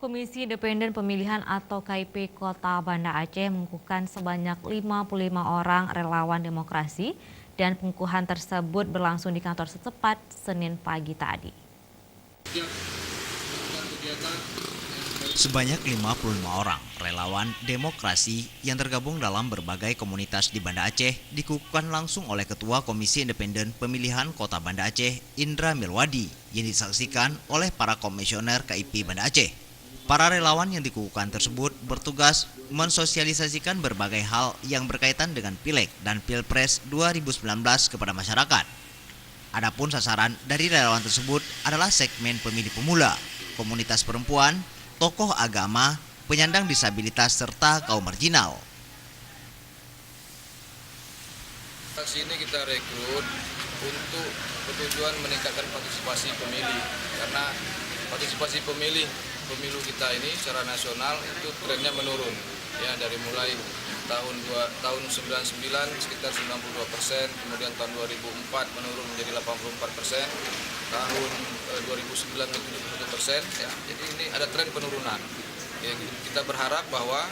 Komisi Independen Pemilihan atau KIP Kota Banda Aceh mengukuhkan sebanyak 55 orang relawan demokrasi dan pengukuhan tersebut berlangsung di kantor setempat Senin pagi tadi. Sebanyak 55 orang relawan demokrasi yang tergabung dalam berbagai komunitas di Banda Aceh dikukuhkan langsung oleh Ketua Komisi Independen Pemilihan Kota Banda Aceh, Indra Milwadi, yang disaksikan oleh para komisioner KIP Banda Aceh. Para relawan yang dikukuhkan tersebut bertugas mensosialisasikan berbagai hal yang berkaitan dengan Pileg dan Pilpres 2019 kepada masyarakat. Adapun sasaran dari relawan tersebut adalah segmen pemilih pemula, komunitas perempuan, tokoh agama, penyandang disabilitas, serta kaum marginal. Aksi ini kita rekrut untuk bertujuan meningkatkan partisipasi pemilih, karena partisipasi pemilu kita ini secara nasional itu trennya menurun, ya, dari mulai tahun 99 sekitar 92%, kemudian tahun 2004 menurun menjadi 84%, tahun 2009 71%, ya. Jadi ini ada tren penurunan. Ya, kita berharap bahwa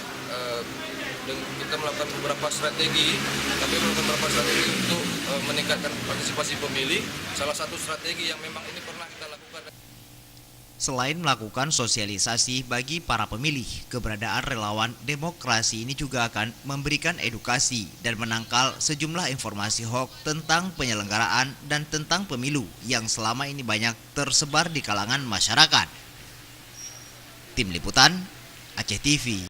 kita melakukan beberapa strategi untuk meningkatkan partisipasi pemilih. Salah satu strategi yang memang ini pernah kita lakukan. Selain melakukan sosialisasi bagi para pemilih, keberadaan relawan demokrasi ini juga akan memberikan edukasi dan menangkal sejumlah informasi hoax tentang penyelenggaraan dan tentang pemilu yang selama ini banyak tersebar di kalangan masyarakat. Tim Liputan, Aceh TV.